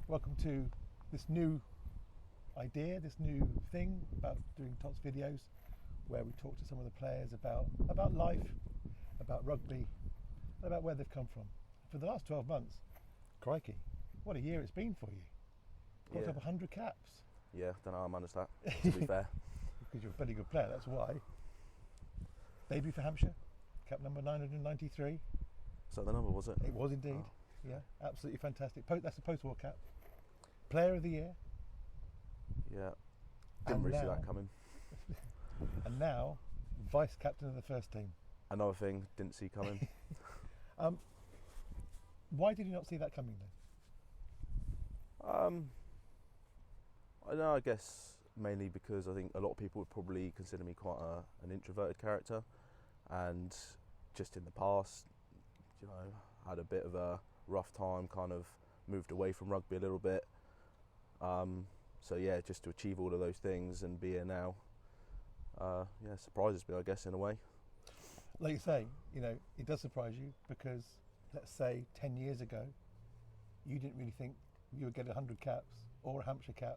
Welcome to this new idea, this new thing about doing Totts videos, where we talk to some of the players about life, about rugby, and about where they've come from. For the last 12 months, crikey, what a year it's been for you. Got up 100 caps. Yeah, don't know how I managed that, to be fair. Because you're a very good player, that's why. Debut for Hampshire, cap number 993. Is that the number, was it? It was indeed. Yeah, absolutely fantastic. That's the post-war cap. Player of the year. Yeah, didn't really see that coming. And now, vice captain of the first team. Another thing, didn't see coming. Why did you not see that coming then? I don't know, I guess mainly because I think a lot of people would probably consider me quite an introverted character, and just in the past, you know, had a bit of a rough time, kind of moved away from rugby a little bit. So yeah, just to achieve all of those things and be here now, surprises me, I guess, in a way. Like you say, you know, it does surprise you because, let's say, 10 years ago, you didn't really think you would get 100 caps or a Hampshire cap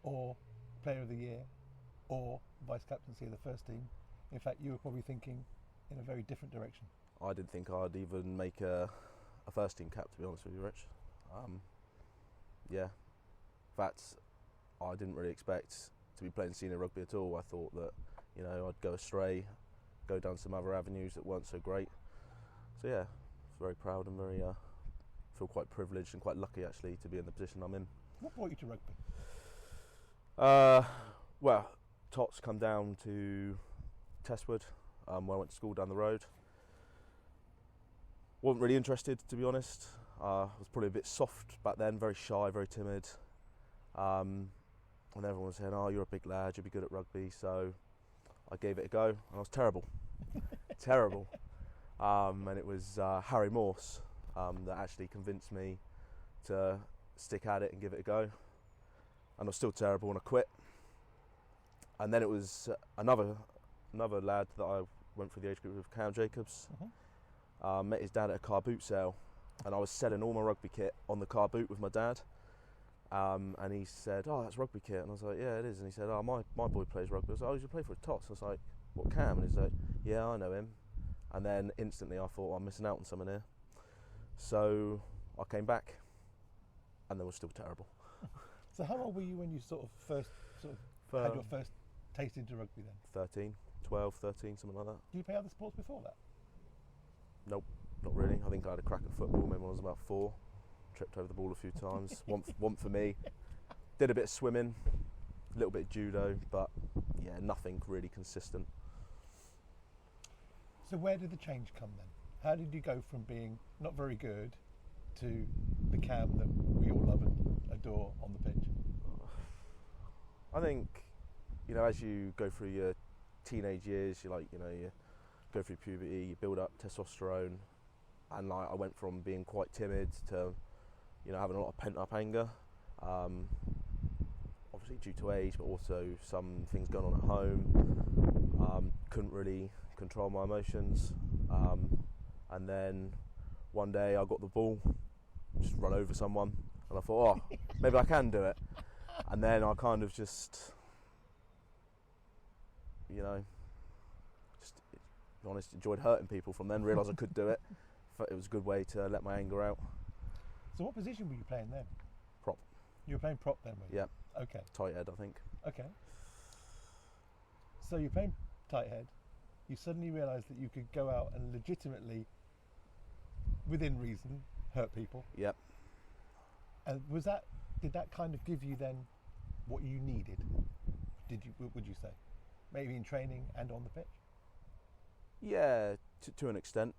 or player of the year or vice captaincy of the first team. In fact, you were probably thinking in a very different direction. I didn't think I'd even make a first team cap, to be honest with you, Rich. In fact, I didn't really expect to be playing senior rugby at all. I thought that, you know, I'd go astray, go down some other avenues that weren't so great. So yeah, very proud and very feel quite privileged and quite lucky actually to be in the position I'm in. What brought you to rugby? Well, Totts come down to Testwood, where I went to school down the road. Wasn't really interested, to be honest. I was probably a bit soft back then, very shy, very timid. And everyone was saying, "Oh, you're a big lad, you'll be good at rugby." So I gave it a go, and I was terrible, terrible. And it was Harry Morse that actually convinced me to stick at it and give it a go. And I was still terrible, and I quit. And then it was another lad that I went through the age group with, Cam Jacobs. Met his dad at a car boot sale, and I was selling all my rugby kit on the car boot with my dad. And he said, "Oh, that's rugby kit." And I was like, "Yeah, it is." And he said, "Oh, my boy plays rugby." I was like, "Oh, you play for Totts?" I was like, "What, Cam?" And he's like, "Yeah, I know him." And then instantly I thought, I'm missing out on something here. So I came back, and they were still terrible. So how old were you when you first had your first taste into rugby then? 12, 13, something like that. Did you play other sports before that? Nope, not really. I think I had a crack at football maybe when I was about 4. Tripped over the ball a few times. one for me. Did a bit of swimming, a little bit of judo, but yeah, nothing really consistent. So where did the change come then? How did you go from being not very good to the Cam that we all love and adore on the pitch? I think, you know, as you go through your teenage years, you go through puberty, you build up testosterone, and like I went from being quite timid to, you know, having a lot of pent-up anger, obviously due to age, but also some things going on at home. Couldn't really control my emotions, and then one day I got the ball, just run over someone, and I thought, oh, maybe I can do it. And then I kind of just, you know, just, to be honest, enjoyed hurting people from then, realised I could do it. It was a good way to let my anger out. So what position were you playing then? Prop. You were playing prop then, were you? Yeah. Okay. Tight head, I think. Okay. So you're playing tight head. You suddenly realised that you could go out and legitimately, within reason, hurt people. Yep. And did that kind of give you then what you needed? Would you say? Maybe in training and on the pitch? Yeah, to an extent.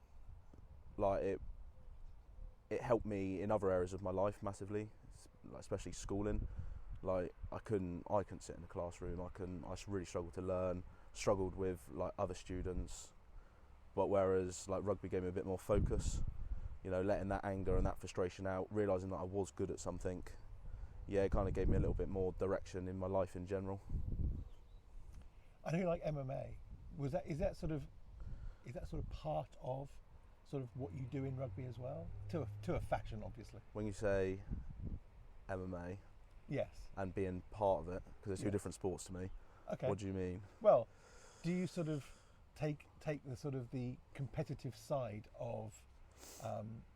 Like it helped me in other areas of my life massively, like especially schooling. Like I couldn't sit in the classroom. I really struggled to learn. Struggled with like other students, but whereas like rugby gave me a bit more focus. You know, letting that anger and that frustration out, realising that I was good at something. Yeah, it kind of gave me a little bit more direction in my life in general. I know you like MMA. Is that sort of part of sort of what you do in rugby as well? To a fashion, obviously. When you say MMA Yes. and being part of it, because they're two Yeah. different sports to me. Okay. What do you mean? Well, do you sort of take the sort of the competitive side of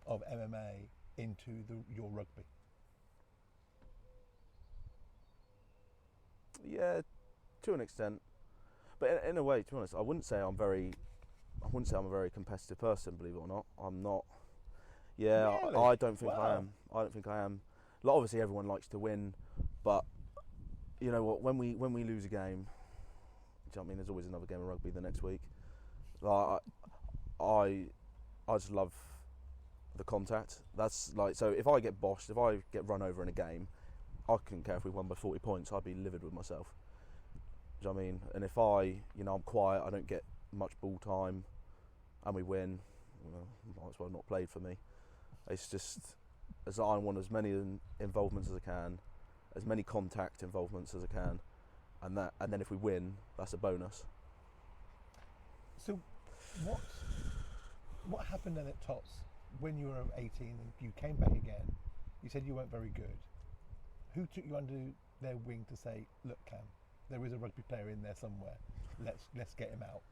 MMA into your rugby? Yeah, to an extent, but in a way, to be honest, I wouldn't say I'm a very competitive person. Believe it or not, I'm not. Yeah, Really? I don't think I Wow. am. I don't think I am. Like, obviously, everyone likes to win, but you know what? When we lose a game, do you know what I mean? There's always another game of rugby the next week. Like, I just love the contact. That's like, so if I get boshed, if I get run over in a game, I couldn't care if we won by 40 points. I'd be livid with myself. Do you know what I mean? And if I'm quiet, I don't get much ball time, and we win, well, might as well not played for me. It's just, as I want as many involvements as I can, as many contact involvements as I can, and then if we win, that's a bonus. So, what happened then at Totts when you were 18 and you came back again? You said you weren't very good. Who took you under their wing to say, "Look, Cam, there is a rugby player in there somewhere. Let's get him out"?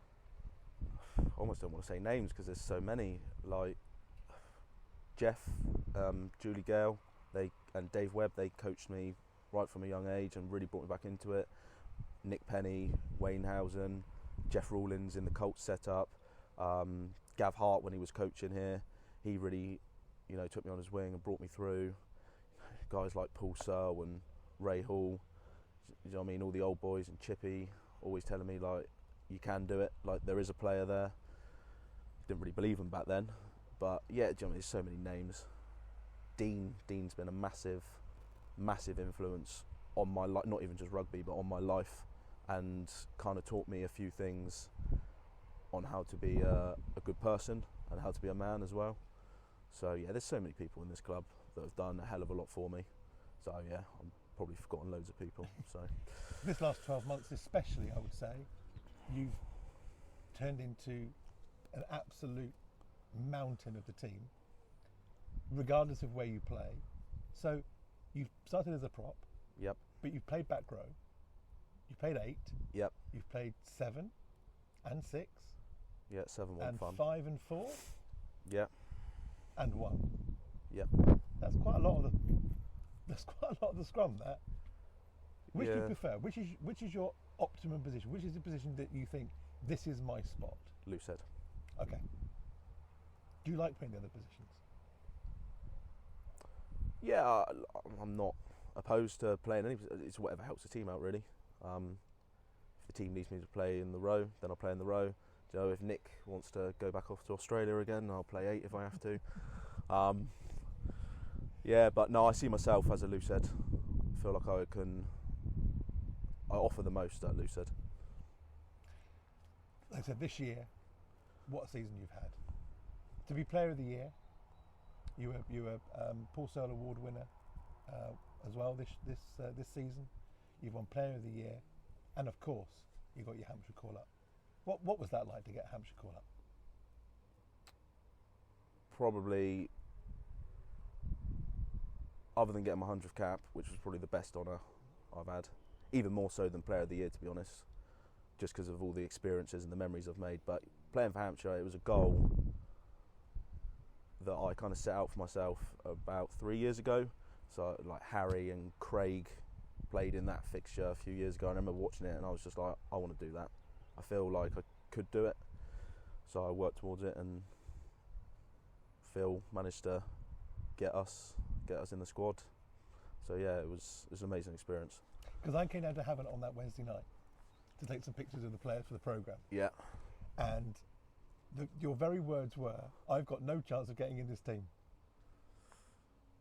I almost don't want to say names because there's so many. Like Jeff, Julie Gale, and Dave Webb, they coached me right from a young age and really brought me back into it. Nick Penny, Wayne Housen, Jeff Rawlins in the Colts setup, Gav Hart when he was coaching here, he really, took me on his wing and brought me through. Guys like Paul Searle and Ray Hall, you know what I mean, all the old boys, and Chippy always telling me like, you can do it, like there is a player there. Didn't really believe him back then, but yeah, do you know what I mean, there's so many names. Dean's been a massive influence on my life, not even just rugby, but on my life, and kind of taught me a few things on how to be a good person and how to be a man as well. So yeah, there's so many people in this club that have done a hell of a lot for me. So yeah, I'm probably forgotten loads of people. So This last 12 months especially, I would say, you've turned into an absolute mountain of the team, regardless of where you play. So you've started as a prop, yep, but you've played back row, you've played 8, yep, you've played 7 and 6 yeah, 7-1 and fun, 5 and 4 yeah, and 1. yep. That's quite a lot of the scrum there. Which do you Yeah. prefer? Which is your optimum position? Which is the position that you think, this is my spot? Loose head. Okay. Do you like playing the other positions? Yeah, I'm not opposed to playing any. It's whatever helps the team out, really. If the team needs me to play in the row, then I'll play in the row. You know, if Nick wants to go back off to Australia again, I'll play 8 if I have to. Yeah, but no, I see myself as a loose head. I feel like I offer the most at loose head. Like I said, this year, what a season you've had. To be Player of the Year, you were Paul Searle Award winner as well this season. You've won Player of the Year, and of course, you got your Hampshire call up. What was that like to get a Hampshire call up? Probably, other than getting my 100th cap, which was probably the best honour I've had, even more so than Player of the Year, to be honest, just because of all the experiences and the memories I've made. But playing for Hampshire, it was a goal that I kind of set out for myself about 3 years ago. So like Harry and Craig played in that fixture a few years ago. I remember watching it and I was just like, I want to do that. I feel like I could do it. So I worked towards it, and Phil managed to get us in the squad. So yeah, it was an amazing experience. Because I came down to Havant on that Wednesday night to take some pictures of the players for the programme. Yeah. And your very words were, "I've got no chance of getting in this team."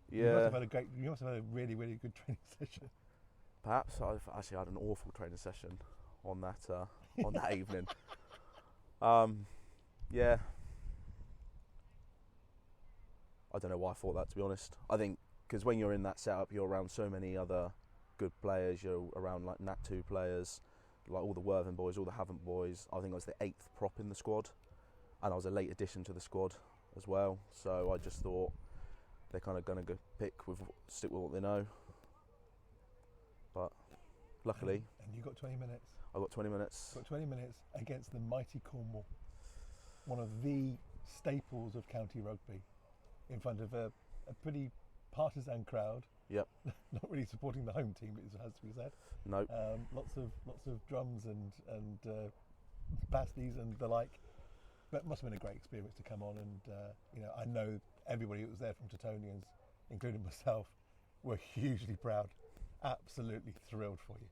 Yeah. You must have had a really, really good training session. Perhaps I've actually had an awful training session on that evening. Yeah. I don't know why I thought that, to be honest. I think because when you're in that setup, you're around so many other good players. You're around like Nat 2 players, like all the Worthing boys, all the Havant boys. I think I was the 8th prop in the squad, and I was a late addition to the squad as well. So I just thought they're kind of going to stick with what they know. luckily. And you got 20 minutes. I got 20 minutes. Got 20 minutes against the mighty Cornwall, one of the staples of county rugby, in front of a pretty partisan crowd. Yep. Not really supporting the home team, it has to be said. Nope. Lots of drums and pasties and the like. But it must have been a great experience to come on, and I know everybody who was there from Totonians, including myself, were hugely proud, absolutely thrilled for you.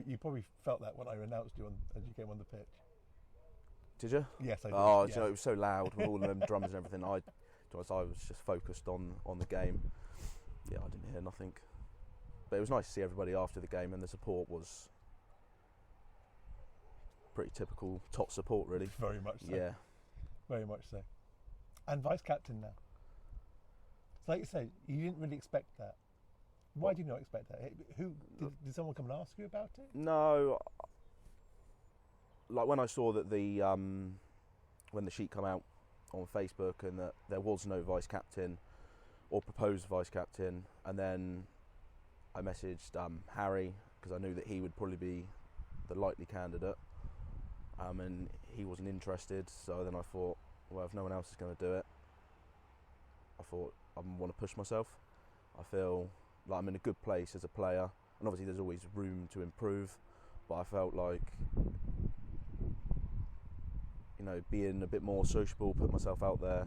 You probably felt that when I announced you as you came on the pitch. Did you? Yes, I did. Oh, yes. You know, it was so loud with all of them drums and everything. I was just focused on the game. Yeah, I didn't hear nothing. But it was nice to see everybody after the game, and the support was pretty typical Totts support, really. Very much so. Yeah. Very much so. And vice captain now. So like you say, you didn't really expect that. Why did you not expect that? Did someone come and ask you about it? No. Like when I saw that when the sheet come out on Facebook and that there was no vice captain or proposed vice captain, and then I messaged Harry because I knew that he would probably be the likely candidate, and he wasn't interested. So then I thought, well, if no one else is going to do it, I thought I want to push myself. I feel like I'm in a good place as a player, and obviously there's always room to improve, but I felt like, being a bit more sociable, put myself out there,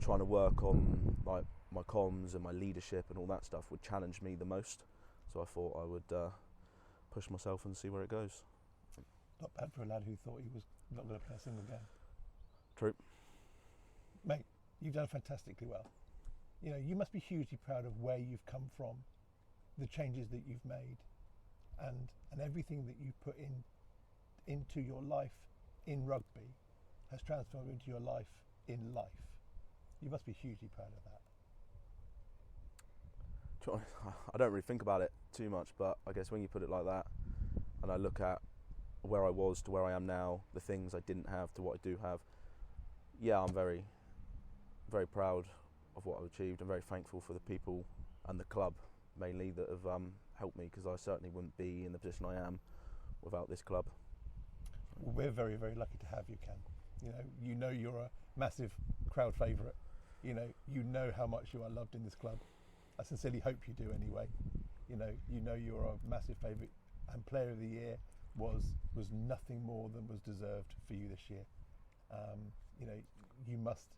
trying to work on like my comms and my leadership and all that stuff would challenge me the most. So I thought I would push myself and see where it goes. Not bad for a lad who thought he was not going to play a single game. True. Mate, you've done fantastically well. You must be hugely proud of where you've come from, the changes that you've made, and everything that you put into your life in rugby has transformed into your life in life. You must be hugely proud of that. I don't really think about it too much, but I guess when you put it like that, and I look at where I was to where I am now, the things I didn't have to what I do have, yeah, I'm very, very proud of what I've achieved. I'm very thankful for the people and the club mainly that have helped me, because I certainly wouldn't be in the position I am without this club. Well, we're very, very lucky to have you, Ken. You're a massive crowd favourite. You know how much you are loved in this club. I sincerely hope you do anyway. You're a massive favourite, and Player of the Year was nothing more than was deserved for you this year. You must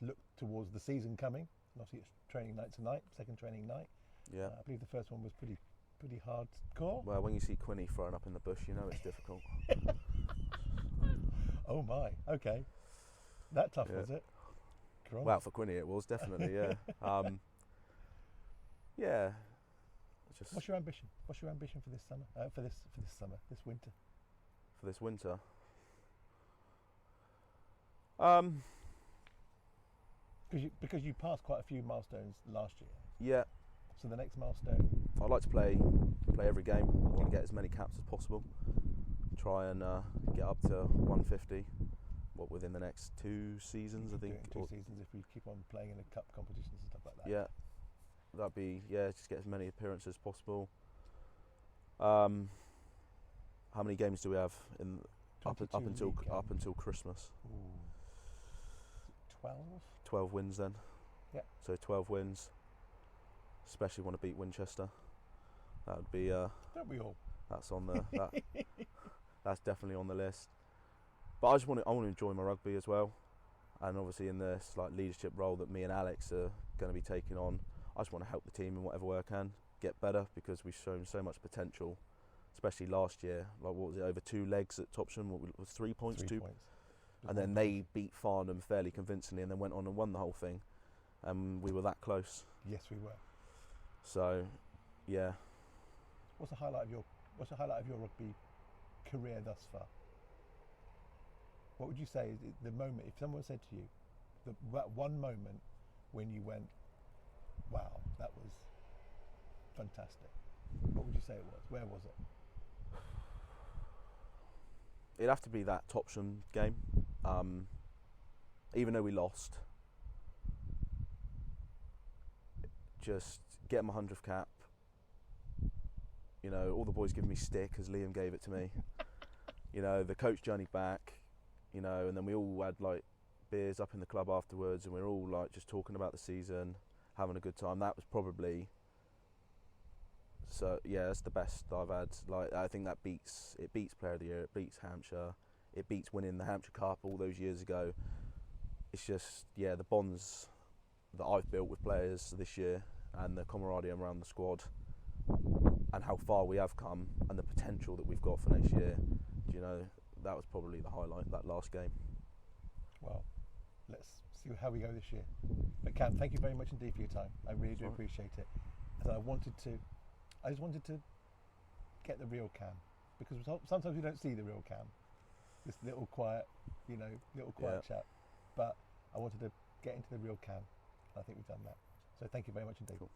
look towards the season coming. Obviously, it's training night tonight, second training night. Yeah. I believe the first one was pretty hardcore. Well, when you see Quinny thrown up in the bush, you know it's difficult. Oh my, okay. That tough, Yeah. was it? Christ. Well, for Quinny it was, definitely, yeah. Yeah. Just What's your ambition? What's your ambition for this summer? This winter? for this winter. Because you passed quite a few milestones last year. Yeah. So the next milestone. I'd like to play every game. I want to get as many caps as possible. Try and get up to 150. Within the next 2 seasons, I think. Two seasons if we keep on playing in the cup competitions and stuff like that. Yeah, that'd be just get as many appearances as possible. How many games do we have in up until Christmas? Ooh. 12. 12 wins then. Yeah. So 12 wins. Especially want to beat Winchester. That would be. Don't we all? That's on the. That's definitely on the list. But I want to enjoy my rugby as well, and obviously in this leadership role that me and Alex are going to be taking on, I just want to help the team in whatever way I can get better, because we've shown so much potential, especially last year. What was it, over 2 legs at Topsham? What was 3 points? 3 2 points. And then they beat Farnham fairly convincingly, and then went on and won the whole thing, and we were that close. Yes, we were. So, yeah. What's the highlight of your rugby career thus far? What would you say is the moment, if someone said to you, that one moment when you went, wow, that was fantastic, what would you say it was? Where was it? It'd have to be that Topsham game. Even though we lost, just get my 100th cap, You know, all the boys give me stick as Liam gave it to me. You know, the coach journey back. You know, and then we all had like beers up in the club afterwards, and we were all like just talking about the season, having a good time. That was probably, so yeah, that's the best I've had. Like, I think that beats Player of the Year, it beats Hampshire, it beats winning the Hampshire Cup all those years ago. It's just, yeah, the bonds that I've built with players this year and the camaraderie around the squad and how far we have come and the potential that we've got for next year. You know, that was probably the highlight, that last game. Well, let's see how we go this year. But Cam, thank you very much indeed for your time. I really do appreciate it. And I just wanted to get the real Cam, because sometimes we don't see the real Cam. This little quiet chap. But I wanted to get into the real Cam. I think we've done that. So thank you very much indeed. Cool.